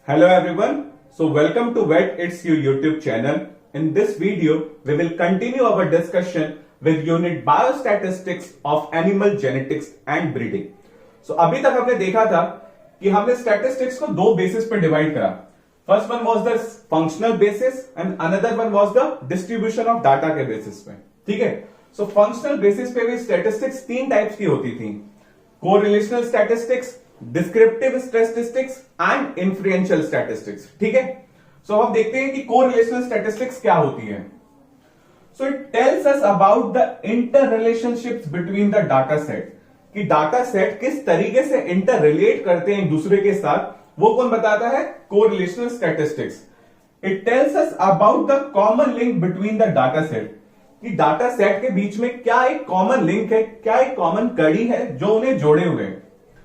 Hello everyone. So welcome to Vet It's You YouTube channel. In this video, we will continue our discussion with unit Biostatistics of Animal Genetics and Breeding. So अभी तक हमने देखा था कि हमने statistics को दो basis पे डिवाइड करा. First one was the functional basis and another one was the distribution of data के बेसिस पे. ठीक है? So functional basis पे भी statistics तीन टाइप्स की होती थी. Correlational statistics, descriptive statistics and influential statistics. ठीक है, सो हम देखते हैं कि कोरिलेशनल स्टैटिस्टिक्स क्या होती है. So it tells us about the inter relationships between the data set, कि डाटा सेट किस तरीके से इंटर रिलेट करते हैं एक दूसरे के साथ, वो कौन बताता है? Correlational statistics. It tells us about the common link between the data set, कि डाटा सेट के बीच में क्या एक कॉमन लिंक है, क्या एक कॉमन कड़ी है जो उन्हें जोड़े हुए हैं.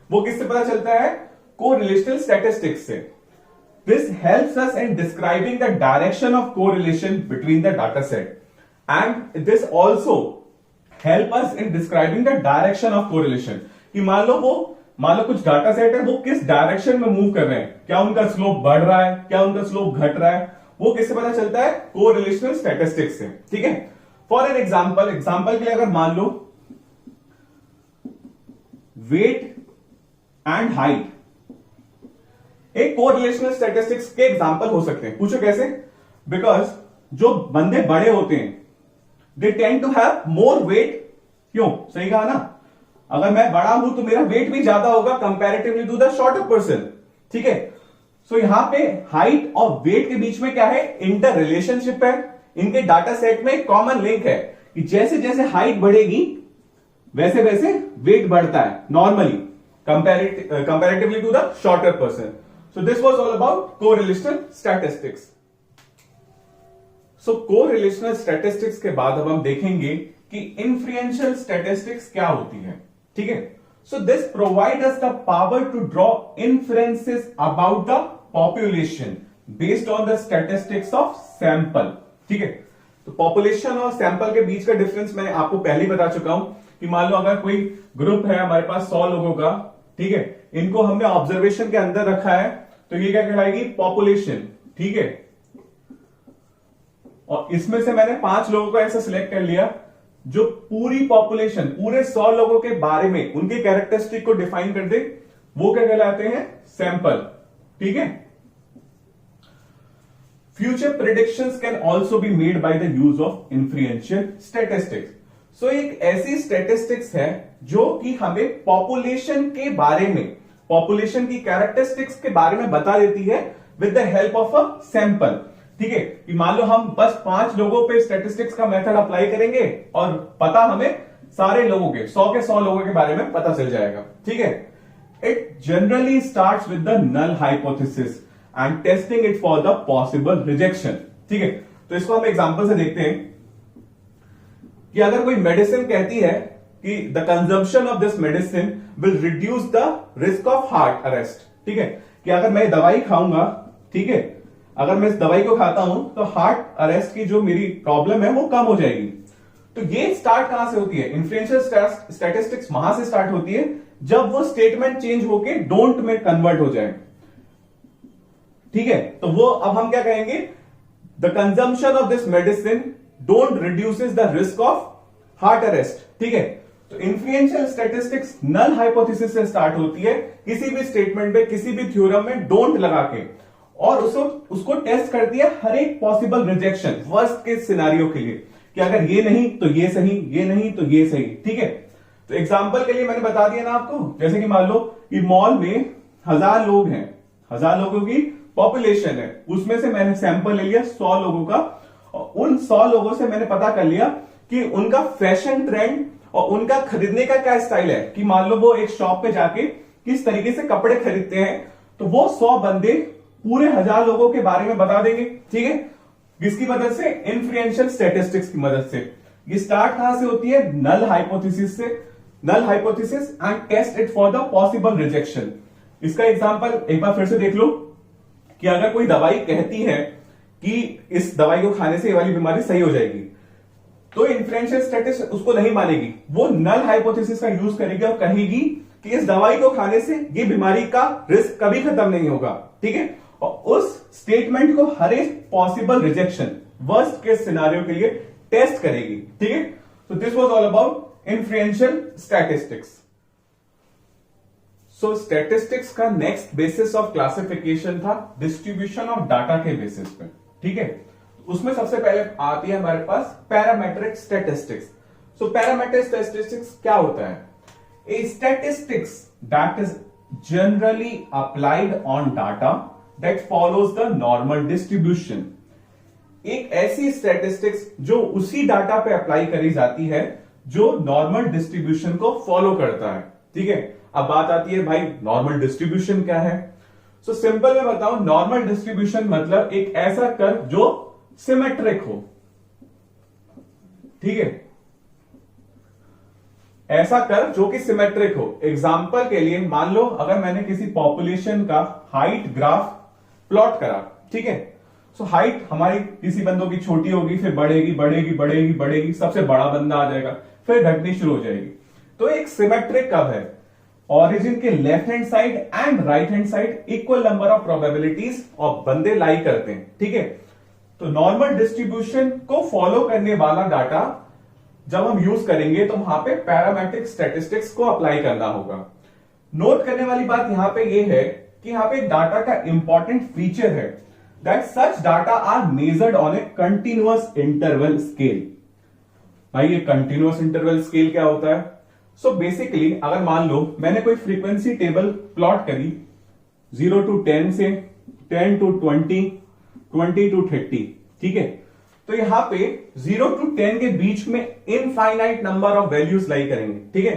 वो किससे पता चलता है? कोरिलेशनल स्टैटिस्टिक्स से. This helps us in describing the direction of correlation between the data set and this also help us in describing the direction of correlation. कि मान लो कुछ डाटा सेट है, वो किस डायरेक्शन में मूव कर रहे हैं, क्या उनका स्लोप बढ़ रहा है, क्या उनका स्लोप घट रहा है, वो किससे पता चलता है? कोरिलेशनल स्टैटिस्टिक्स से. ठीक है, फॉर एन एग्जांपल के लिए अगर मान लो वेट एंड हाइट एक कोरिलेशनल स्टैटिस्टिक्स के एग्जांपल हो सकते हैं. पूछो कैसे? बिकॉज जो बंदे बड़े होते हैं they tend to have more weight. क्यों? सही कहा ना, अगर मैं बड़ा हूं तो मेरा वेट भी ज्यादा होगा comparatively to the shorter person. ठीक है, सो यहां पे हाइट और वेट के बीच में क्या है? इंटर रिलेशनशिप है. इनके डाटा सेट में कॉमन लिंक है कि जैसे जैसे हाइट बढ़ेगी वैसे वैसे वेट बढ़ता है normally comparatively to the shorter person. So this was all about correlational statistics. So correlational statistics के बाद अब हम देखेंगे कि inferential statistics क्या होती है. ठीक है, so this provide us the power to draw inferences about the population based on the statistics of sample. ठीक है, तो population और sample के बीच का डिफरेंस मैं आपको पहले ही बता चुका हूं कि मान लो अगर कोई ग्रुप है हमारे पास 100 लोगों का, ठीक है, इनको हमने ऑब्जर्वेशन के अंदर रखा है, तो ये क्या कहलाएगी? पॉपुलेशन. ठीक है, और इसमें से मैंने 5 लोगों को ऐसा सिलेक्ट कर लिया जो पूरी पॉपुलेशन, पूरे 100 लोगों के बारे में उनके कैरेक्टरिस्टिक को डिफाइन कर दे. वो क्या कहलाते हैं? सैंपल. ठीक है, future predictions can also be made by the use of influential statistics. So एक ऐसी स्टैटिस्टिक्स है जो कि हमें पॉपुलेशन के बारे में, पॉपुलेशन की कैरेक्टरिस्टिक्स के बारे में बता देती है with the help of a sample. ठीक है, कि मान लो हम बस 5 लोगों पे स्टैटिस्टिक्स का मेथड अप्लाई करेंगे और पता हमें सारे लोगों के 100 के 100 लोगों के बारे में पता चल जाएगा. ठीक है, it generally starts with the null hypothesis and testing it for the possible rejection. ठीक है, तो इसको हम एग्जांपल से देखते हैं कि अगर कोई मेडिसिन कहती है कि the consumption of this medicine will reduce the risk of heart arrest. ठीक है, कि अगर मैं दवाई खाऊंगा, ठीक है, अगर मैं इस दवाई को खाता हूं तो हार्ट अरेस्ट की जो मेरी प्रॉब्लम है वो कम हो जाएगी. तो ये स्टार्ट कहां से होती है? इन्फ्लुएंशियल स्टैटिस्टिक्स वहां से स्टार्ट होती है जब वो स्टेटमेंट चेंज होके डोंट में कन्वर्ट हो जाए. ठीक है, तो वो अब हम क्या कहेंगे? The consumption of this medicine don't reduces the risk of heart arrest. ठीक है, तो इन्फ्लुएंशियल स्टैटिस्टिक्स नल हाइपोथेसिस से स्टार्ट होती है, किसी भी स्टेटमेंट पे, किसी भी थ्योरम में डोंट लगा के, और उसको टेस्ट करती है हर एक possible rejection, worst case scenario के लिए, कि अगर ये नहीं तो ये सही, ये नहीं तो ये सही. ठीक है, तो एग्जांपल के लिए मैंने बता दिया ना आपको, जैसे कि मान लो कि मॉल में 1000 लोग हैं, 1000 लोगों की पॉपुलेशन है, उसमें से मैंने सैंपल ले लिया 100 लोगों का, और उन 100 लोगों से मैंने पता कर लिया कि उनका फैशन ट्रेंड और उनका खरीदने का क्या स्टाइल है, कि मान लो वो एक शॉप पे जाके किस तरीके से कपड़े खरीदते हैं, तो वो 100 बंदे पूरे 1000 लोगों के बारे में बता देंगे. ठीक है, किसकी मदद से? इन्फ्लुएंशियल स्टैटिस्टिक्स की मदद से. ये स्टार्ट कहां से होती है? नल हाइपोथेसिस से. Null hypothesis and test it for the possible rejection. इसका एग्जांपल एक बार फिर से देख लो कि अगर कोई दवाई कहती है कि इस दवाई को खाने से ये वाली बीमारी सही हो जाएगी, तो इन्फ्लुएंशियल स्टैटिस्टिक्स उसको नहीं मानेगी, वो नल हाइपोथेसिस का यूज करेगी और कहेगी कि इस दवाई को खाने से ये बीमारी का रिस्क कभी खत्म नहीं होगा. ठीक है, और उस स्टेटमेंट को हर एक possible rejection worst case scenario के लिए टेस्ट करेगी। ठीक है, तो this was all about influential statistics. So statistics का नेक्स्ट बेसिस ऑफ क्लासिफिकेशन था डिस्ट्रीब्यूशन ऑफ डाटा के बेसिस पे। ठीक है, उसमें सबसे पहले आती है हमारे पास parametric statistics. So parametric statistics क्या होता है? A statistics that is generally applied on data that follows the normal distribution. एक ऐसी स्टैटिस्टिक्स जो उसी डाटा पे अप्लाई करी जाती है जो नॉर्मल डिस्ट्रीब्यूशन को फॉलो करता है। ठीक है, अब बात आती है भाई नॉर्मल डिस्ट्रीब्यूशन क्या है? सो सिंपल में बताऊं, नॉर्मल डिस्ट्रीब्यूशन मतलब एक ऐसा कर्व जो सिमेट्रिक हो। ठीक है, ऐसा कर्व जो कि सिमेट्रिक हो। एग्जाम्पल के लिए मान लो अगर मैंने किसी पॉपुलेशन का हाइट ग्राफ प्लॉट करा। ठीक है, सो हाइट हमारी किसी बंदों की छोटी होगी, फिर बढ़ेगी बढ़ेगी बढ़ेगी बढ़ेगी, सबसे बड़ा बंदा आ जाएगा, फिर घटनी शुरू हो जाएगी। तो एक सिमेट्रिक कर्व है। ओरिजिन के left hand side and right hand side equal number of probabilities और बंदे लाई करते हैं। ठीक है, तो नॉर्मल डिस्ट्रीब्यूशन को फॉलो करने वाला डाटा जब हम यूज करेंगे तो वहां पे पैरामेट्रिक स्टैटिस्टिक्स को अप्लाई करना होगा। नोट करने वाली बात यहां पे ये है कि यहां पे डाटा का इंपॉर्टेंट फीचर है that such data are measured on a continuous interval scale. भाई ये कंटिन्यूअस इंटरवल स्केल क्या होता है? सो बेसिकली अगर मान लो मैंने कोई फ्रीक्वेंसी टेबल प्लॉट करी 0 to 10 से 10 to 20, 20 to 30। ठीक है, तो यहां पे 0 to 10 के बीच में इनफाइनाइट नंबर ऑफ वैल्यूज लाई करेंगे। ठीक है,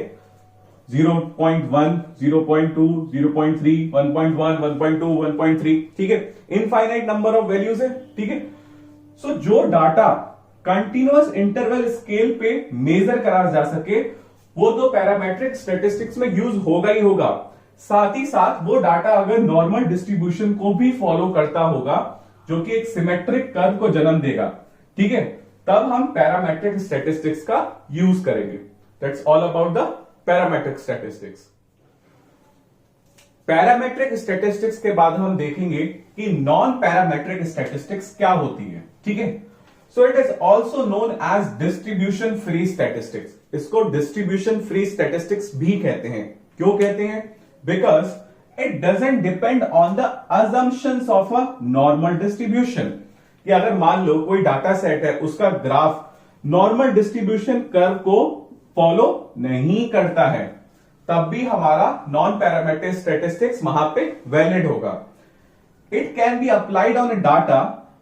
0.1, 0.2, 0.3, 1.1, 1.2, 1.3। ठीक है, इनफाइनाइट नंबर ऑफ वैल्यूज है। ठीक है, सो जो डाटा कंटिन्यूअस इंटरवल स्केल पे मेजर करा जा सके वो तो पैरामेट्रिक स्टैटिस्टिक्स में यूज होगा ही होगा। साथ ही साथ वो डाटा अगर नॉर्मल डिस्ट्रीब्यूशन को भी फॉलो करता होगा जो कि एक सिमेट्रिक कर्व को जन्म देगा। ठीक है, तब हम पैरामेट्रिक स्टैटिस्टिक्स का यूज करेंगे। That's all about the parametric statistics. Parametric statistics के बाद हम देखेंगे कि नॉन पैरामेट्रिक स्टैटिस्टिक्स क्या होती है। ठीक है, so it is also known as distribution free statistics. इसको डिस्ट्रीब्यूशन फ्री स्टैटिस्टिक्स भी कहते हैं। क्यों कहते हैं? Because it doesn't depend on the assumptions of a normal distribution. कि अगर मान लो कोई डाटा सेट है, उसका ग्राफ नॉर्मल डिस्ट्रीब्यूशन कर्व को फॉलो नहीं करता है, तब भी हमारा नॉन पैरामेट्रिक स्टैटिस्टिक्स वहां पे वैलिड होगा। It can be applied on a data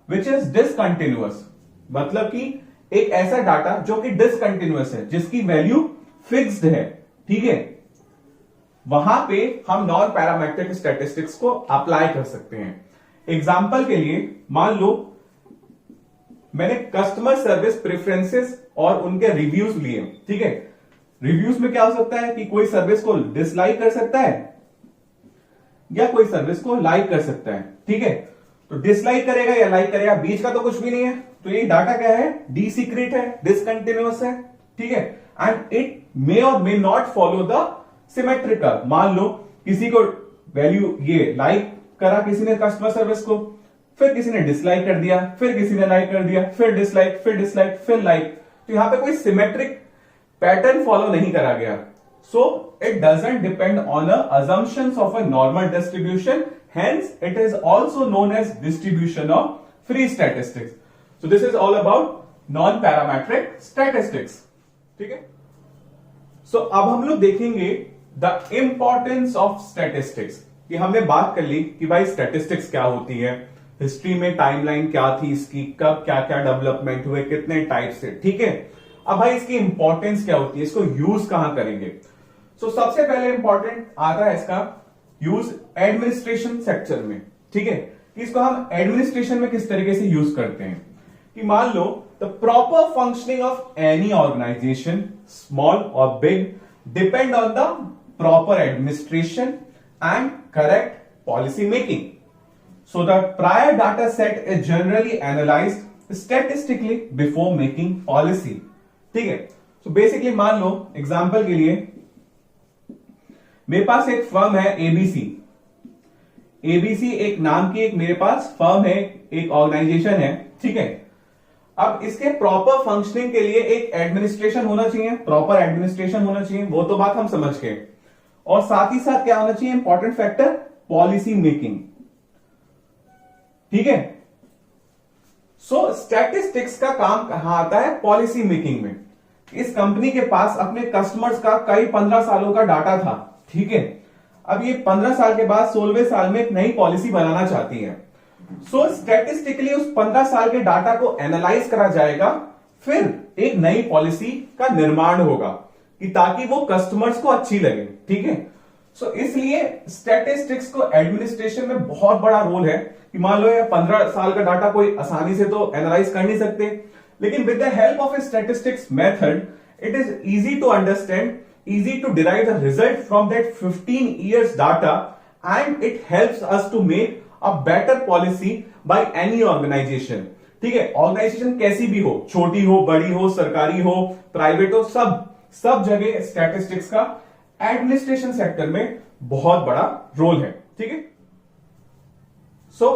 which is discontinuous. मतलब कि एक ऐसा डाटा जो कि डिसकंटिन्यूअस है, जिसकी वैल्यू फिक्स्ड है। ठीक है, वहां पे हम नॉन पैरामेट्रिक स्टैटिस्टिक्स को अप्लाई कर सकते हैं। एग्जाम्पल के लिए मान लो मैंने कस्टमर सर्विस प्रेफरेंसेस और उनके रिव्यूज लिए। ठीक है, रिव्यूज में क्या हो सकता है कि कोई सर्विस को डिसलाइक कर सकता है या कोई सर्विस को लाइक कर सकता है। ठीक है, तो डिसलाइक करेगा या लाइक करेगा, बीच का तो कुछ भी नहीं है। तो ये डाटा क्या है? डी सीक्रेट है, डिसकंटिन्यूअस है। ठीक है, एंड इट मे और may not follow the symmetric curve. मान लो किसी को वैल्यू ये लाइक करा किसी ने कस्टमर सर्विस को, फिर किसी ने डिसलाइक कर दिया, फिर किसी ने लाइक कर दिया, फिर डिसलाइक, फिर डिसलाइक, फिर लाइक। तो यहां पे कोई सिमेट्रिक पैटर्न फॉलो नहीं करा गया। So it doesn't depend on assumptions of a normal distribution, hence it is also known as distribution of free statistics. So this is all about non-parametric statistics. ठीक है, सो अब हम लोग देखेंगे द इंपॉर्टेंस ऑफ स्टैटिस्टिक्स। कि हमने बात कर ली कि भाई स्टैटिस्टिक्स क्या होती है, हिस्ट्री में टाइमलाइन क्या थी इसकी, कब क्या क्या डेवलपमेंट हुए, कितने टाइप से। ठीक है, अब भाई इसकी इंपॉर्टेंस क्या होती है, इसको यूज कहां करेंगे? सो सबसे पहले इंपॉर्टेंट आता है इसका यूज एडमिनिस्ट्रेशन सेक्टर में। ठीक है, कि इसको हम एडमिनिस्ट्रेशन में किस तरीके से यूज करते हैं। कि मान लो the proper functioning of any organization, small और big, depend on the proper administration and correct policy making. So the prior data set is generally analyzed statistically before making policy. ठीक है, so basically मान लो example के लिए मेरे पास एक firm है ABC. ABC एक नाम की एक मेरे पास फर्म है, एक ऑर्गेनाइजेशन है, ठीक है। अब इसके प्रॉपर फंक्शनिंग के लिए एक एडमिनिस्ट्रेशन होना चाहिए, प्रॉपर एडमिनिस्ट्रेशन होना चाहिए, वो तो बात हम समझ गए। और साथ ही साथ क्या होना चाहिए, इंपॉर्टेंट फैक्टर, पॉलिसी मेकिंग, ठीक है। सो स्टैटिस्टिक्स का काम कहां आता है, पॉलिसी मेकिंग में। इस कंपनी के पास अपने कस्टमर्स का कई 15 सालों का डाटा था, ठीक है। अब ये 15 साल के बाद 16वें साल में एक नई पॉलिसी बनाना चाहती है। सो स्टैटिस्टिकली उस 15 साल के डाटा को एनालाइज करा जाएगा, फिर एक नई पॉलिसी का निर्माण होगा कि ताकि वो कस्टमर्स को अच्छी लगे, ठीक है। सो इसलिए स्टैटिस्टिक्स को एडमिनिस्ट्रेशन में बहुत बड़ा रोल है कि मान लो ये 15 साल का डाटा कोई आसानी से तो एनालाइज कर नहीं सकते, लेकिन with the help of a statistics method it is easy to understand, easy to derive the result from that 15 years data, and it helps us to make a better policy by any organization, ठीक है। Organisation कैसी भी हो, छोटी हो, बड़ी हो, सरकारी हो, प्राइवेट हो, सब जगह स्टैटिस्टिक्स का एडमिनिस्ट्रेशन सेक्टर में बहुत बड़ा रोल है, ठीक है। सो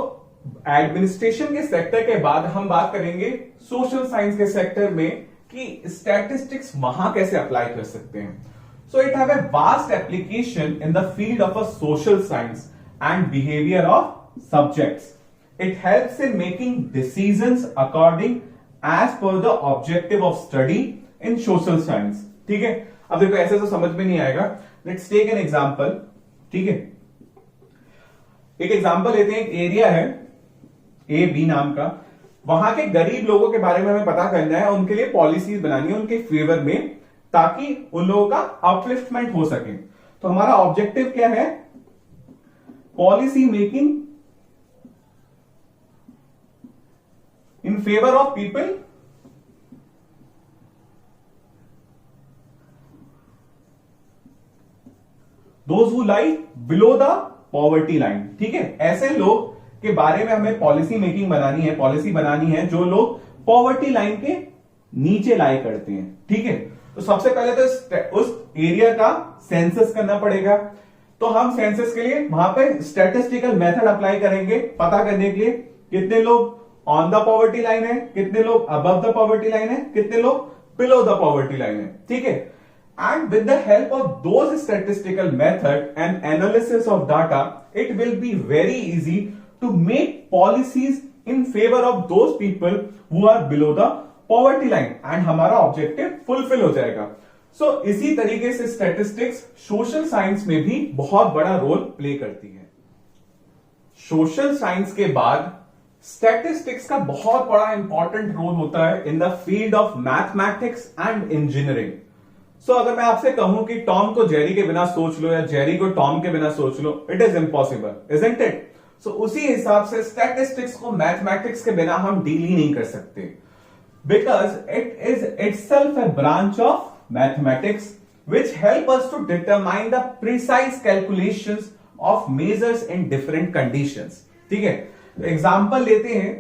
एडमिनिस्ट्रेशन के सेक्टर के बाद हम बात करेंगे सोशल साइंस के सेक्टर में कि स्टैटिस्टिक्स वहां कैसे अप्लाई कर सकते हैं। So it have a vast application in the field of a social science and behavior of subjects. It helps in making decisions according as per the objective of study in social science. ठीक है, अब देखो ऐसे तो समझ में नहीं आएगा। Let's take an example. ठीक है, एक एग्जांपल लेते हैं। एक एरिया है ए बी नाम का, वहां के गरीब लोगों के बारे में हमें पता करना है, उनके लिए पॉलिसीज बनानी है उनके फेवर में, ताकि उन लोगों का अपलिफ्टमेंट हो सके। तो हमारा ऑब्जेक्टिव क्या है, policy making in favour of people those who lie below the poverty line, ठीक है। ऐसे लोग के बारे में हमें पॉलिसी मेकिंग बनानी है, पॉलिसी बनानी है जो लोग पॉवर्टी लाइन के नीचे लाई करते हैं, ठीक है। तो सबसे पहले तो उस एरिया का सेंसस करना पड़ेगा। तो हम सेंसस के लिए वहां पे स्टैटिस्टिकल मेथड अप्लाई करेंगे, पता करने के लिए कितने लोग ऑन द पॉवर्टी लाइन है, कितने लोग अबव द पॉवर्टी लाइन है, कितने लोग बिलो द पॉवर्टी लाइन है, ठीक है। And with the help of those statistical method and analysis of data it will be very easy to make policies in favour of those people who are below the poverty line, and हमारा objective fulfil हो जाएगा। सो इसी तरीके से statistics social science में भी बहुत बड़ा रोल प्ले करती है। सोशल साइंस के बाद स्टैटिस्टिक्स का बहुत बड़ा इंपॉर्टेंट रोल होता है in the field of mathematics and engineering. So अगर मैं आपसे कहूं कि टॉम को जेरी के बिना सोच लो या जेरी को टॉम के बिना सोच लो, it is impossible, isn't it. So उसी हिसाब से स्टैटिस्टिक्स को मैथमेटिक्स के बिना हम डील ही नहीं कर सकते, because it is itself a branch of mathematics which help us to determine the precise calculations of measures in different conditions, ठीक है। तो एग्जांपल लेते हैं।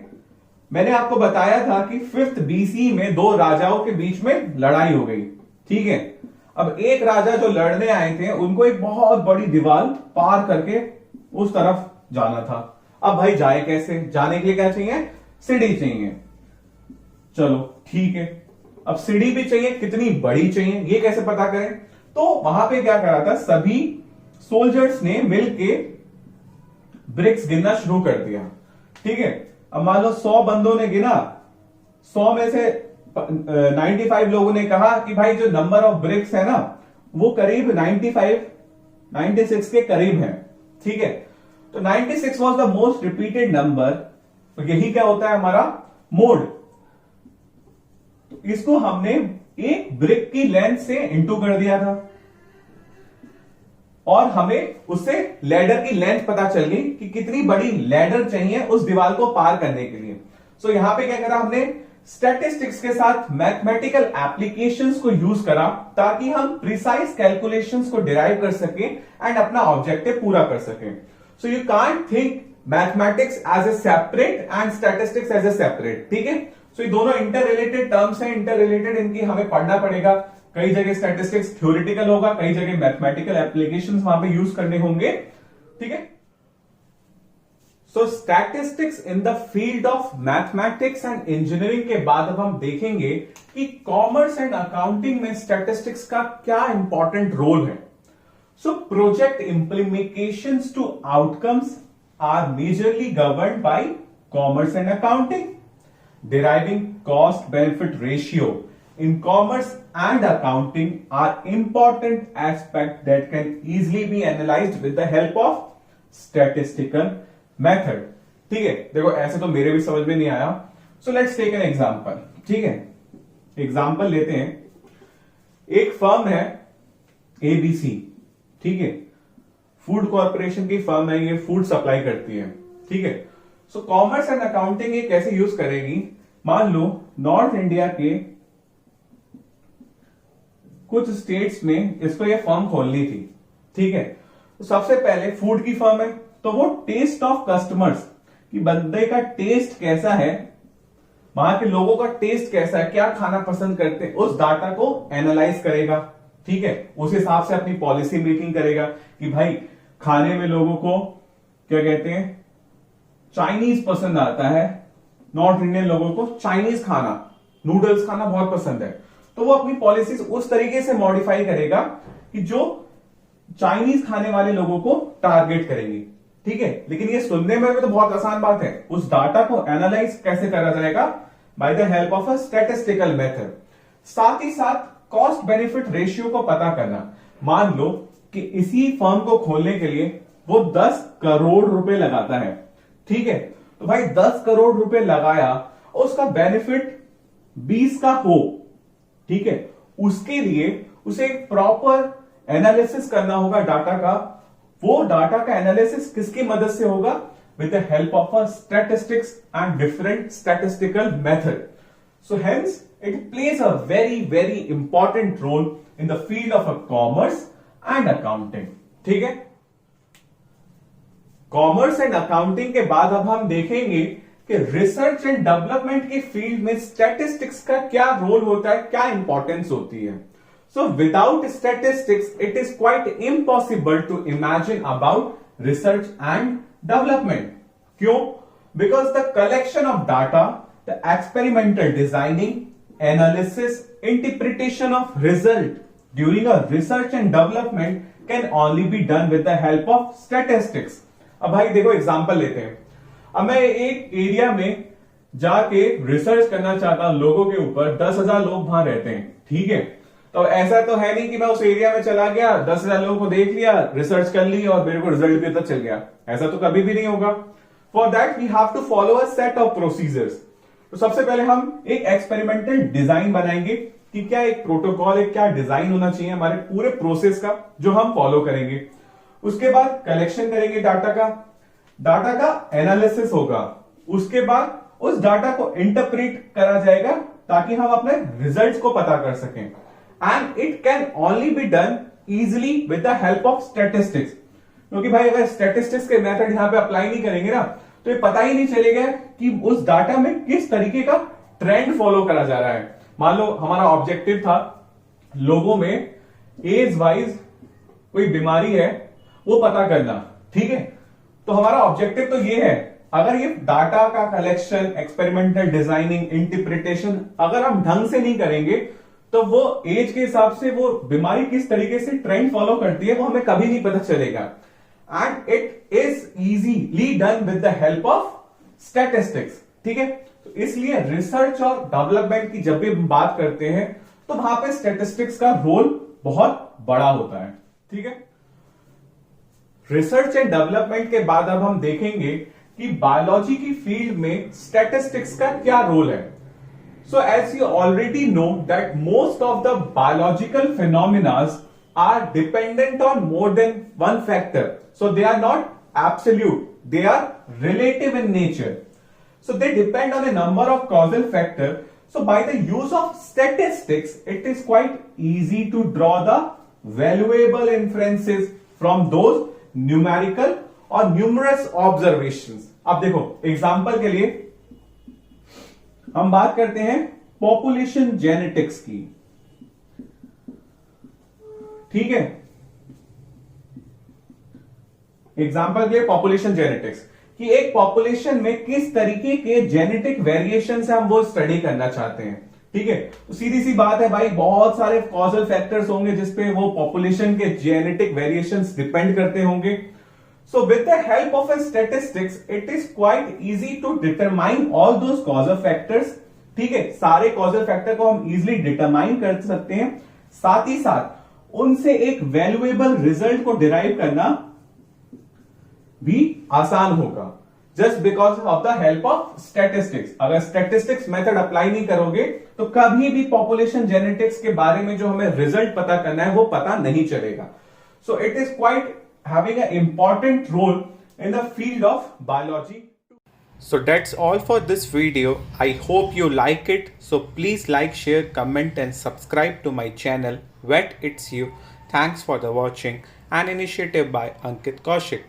मैंने आपको बताया था कि 5th BC में दो राजाओं के बीच में लड़ाई हो गई, ठीक है। अब एक राजा जो लड़ने आए थे उनको एक बहुत बड़ी दीवार पार करके उस तरफ जाना था। अब भाई जाए कैसे, जाने के लिए क्या चाहिए, सीढ़ी चाहिए। चलो ठीक है, अब सीढ़ी भी चाहिए, कितनी बड़ी चाहिए ये कैसे पता करें। तो वहां पे क्या करा था, सभी सोल्जर्स ने मिलके ब्रिक्स गिनना शुरू कर दिया, ठीक है। अब मान लो 100 बंदों ने गिना, 100 में से 95 लोगों ने कहा कि भाई जो नंबर ऑफ ब्रिक्स है ना वो करीब 96 के करीब है, ठीक है। तो 96 was the most repeated number, तो यही क्या होता है हमारा मोड। इसको हमने एक ब्रिक की लेंथ से इंटू कर दिया था और हमें उससे लैडर की लेंथ पता चल गई कि कितनी बड़ी लैडर चाहिए उस दीवार को पार करने के लिए। सो यहां पे क्या करा हमने, स्टैटिस्टिक्स के साथ मैथमेटिकल एप्लीकेशंस को यूज करा ताकि हम प्रिसाइज कैलकुलेशंस को डिराइव कर सके एंड अपना ऑब्जेक्टिव पूरा कर सके। So you can't think mathematics as a separate and statistics as a separate, ठीक है। सो ये दोनों इंटर रिलेटेड टर्म्स हैं, इंटर रिलेटेड इनकी हमें पढ़ना पड़ेगा। कई जगह स्टैटिस्टिक्स थ्योरेटिकल होगा, कई जगह मैथमेटिकल एप्लीकेशंस वहां पे यूज करने होंगे, ठीक है। So statistics in the field of mathematics and engineering के बाद अब हम देखेंगे कि कॉमर्स एंड अकाउंटिंग में स्टैटिस्टिक्स का क्या इंपॉर्टेंट रोल है. So project implementations to outcomes are majorly governed by commerce and accounting. Deriving cost benefit ratio in commerce and accounting are important aspects that can easily be analyzed with the help of statistical method. ठीक है, देखो ऐसे तो मेरे भी समझ में नहीं आया. So let's take an example. ठीक है, एग्जाम्पल लेते हैं. एक फर्म है ABC. ठीक है, फूड कॉर्पोरेशन की फर्म है, ये फूड सप्लाई करती है. ठीक है, सो कॉमर्स एंड अकाउंटिंग ये कैसे यूज करेगी. मान लो नॉर्थ इंडिया के कुछ स्टेट्स में इसको ये फर्म खोलनी थी. ठीक है, तो सबसे पहले फूड की फर्म है, तो वो टेस्ट ऑफ कस्टमर्स कि बंदे का टेस्ट कैसा है, वहां के लोगों का टेस्ट कैसा है, क्या खाना पसंद करते हैं, उस डाटा को एनालाइज करेगा. ठीक है, उस हिसाब से अपनी पॉलिसी मेकिंग करेगा कि भाई खाने में लोगों को क्या कहते हैं, चाइनीज पसंद आता है, नॉर्थ इंडियन लोगों को चाइनीज खाना, नूडल्स खाना बहुत पसंद है, तो वो अपनी पॉलिसीज उस तरीके से मॉडिफाई करेगा कि जो चाइनीज खाने वाले लोगों को टारगेट करेंगे. ठीक है, लेकिन ये सुनने में तो बहुत आसान बात है. उस डाटा को एनालाइज कैसे करा जाएगा, by the help of a statistical method. साथ ही साथ कॉस्ट बेनिफिट रेशियो को पता करना. मान लो कि इसी फर्म को खोलने के लिए वो 10 करोड़ रुपए लगाता है. ठीक है, तो भाई 10 करोड़ रुपए लगाया, उसका बेनिफिट 20 का हो. ठीक है, उसके लिए उसे एक प्रॉपर एनालिसिस करना होगा डाटा का. वो डाटा का एनालिसिस किसकी मदद से होगा, with the help of a statistics and different statistical method. So hence it plays a very very important role in the field of a commerce and accounting. ठीक है, कॉमर्स एंड अकाउंटिंग के बाद अब हम देखेंगे कि रिसर्च एंड डेवलपमेंट के field में स्टैटिस्टिक्स का क्या रोल होता है, क्या इंपॉर्टेंस होती है. So without statistics it is quite impossible to imagine about research and development. क्यों? Because the collection of data, the experimental designing, analysis, interpretation of result during a research and development can only be done with the help of statistics. अब भाई देखो example लेते हैं. अब मैं एक area में जाके रिसर्च करना चाहता हूं लोगों के ऊपर. 10,000 लोग वहां रहते हैं. ठीक है, तो ऐसा तो है नहीं कि मैं उस एरिया में चला गया, 10,000 लोगों को देख लिया, रिसर्च कर ली और मेरे को रिजल्ट भी पता चल गया. ऐसा तो कभी भी नहीं होगा. For that we have to follow a set of procedures. तो सबसे पहले हम एक एक्सपेरिमेंटल डिजाइन बनाएंगे कि क्या एक प्रोटोकॉल, एक क्या डिजाइन होना चाहिए हमारे पूरे प्रोसेस का, जो हम फॉलो करेंगे. उसके बाद कलेक्शन करेंगे डाटा का एनालिसिस होगा. उसके बाद उस डाटा को इंटरप्रेट करा जाएगा ताकि हम अपने रिजल्ट्स को पता कर सकें. And it can only be done easily with the help of statistics. क्योंकि भाई अगर स्टैटिस्टिक्स के मेथड यहां पे अप्लाई नहीं करेंगे ना, तो ये पता ही नहीं चलेगा कि उस डाटा में किस तरीके का ट्रेंड फॉलो करा जा रहा है. मान लो हमारा ऑब्जेक्टिव था लोगों में एज वाइज कोई बीमारी है वो पता करना. ठीक है, तो हमारा ऑब्जेक्टिव तो ये है. अगर ये डाटा का कलेक्शन, एक्सपेरिमेंटल डिजाइनिंग, इंटरप्रिटेशन अगर हम ढंग से नहीं करेंगे, तो वो एज के हिसाब से वो बीमारी किस तरीके से ट्रेंड फॉलो करती है वो हमें कभी नहीं पता चलेगा. And it is easily done with the help of statistics. ठीक है, तो इसलिए रिसर्च और डेवलपमेंट की जब भी हम बात करते हैं तो वहां पे स्टैटिस्टिक्स का रोल बहुत बड़ा होता है. ठीक है, रिसर्च एंड डेवलपमेंट के बाद अब हम देखेंगे कि बायोलॉजी की फील्ड में स्टैटिस्टिक्स का क्या रोल है. So as you already know that most of the biological phenomenas are dependent on more than one factor. So they are not absolute, they are relative in nature. So they depend on a number of causal factors. So by the use of statistics, it is quite easy to draw the valuable inferences from those numerical or numerous observations. अब देखो example के लिए हम बात करते हैं population genetics की. ठीक है, एग्जाम्पल के लिए पॉपुलेशन जेनेटिक्स कि एक पॉपुलेशन में किस तरीके के जेनेटिक वेरिएशन है हम वो स्टडी करना चाहते हैं। ठीक है, तो सीधी सी बात है भाई, बहुत सारे कॉजल फैक्टर्स होंगे जिसपे वो पॉपुलेशन के जेनेटिक वेरिएशंस डिपेंड करते होंगे। So with the help of a statistics, it is quite easy to determine all those causal factors। ठीक है, सारे causal factor को हम easily determine कर सकते हैं, साथ ही साथ उनसे एक valuable result को derive करना भी आसान होगा, just because of the help of statistics। अगर statistics method apply नहीं करोगे तो कभी भी population genetics के बारे में जो हमें result पता करना है वो पता नहीं चलेगा। So it is quite having an important role in the field of biology. So that's all for this video. I hope you like it. So please like, share, comment and subscribe to my channel Vet It's You. Thanks for the watching. An initiative by Ankit Kaushik.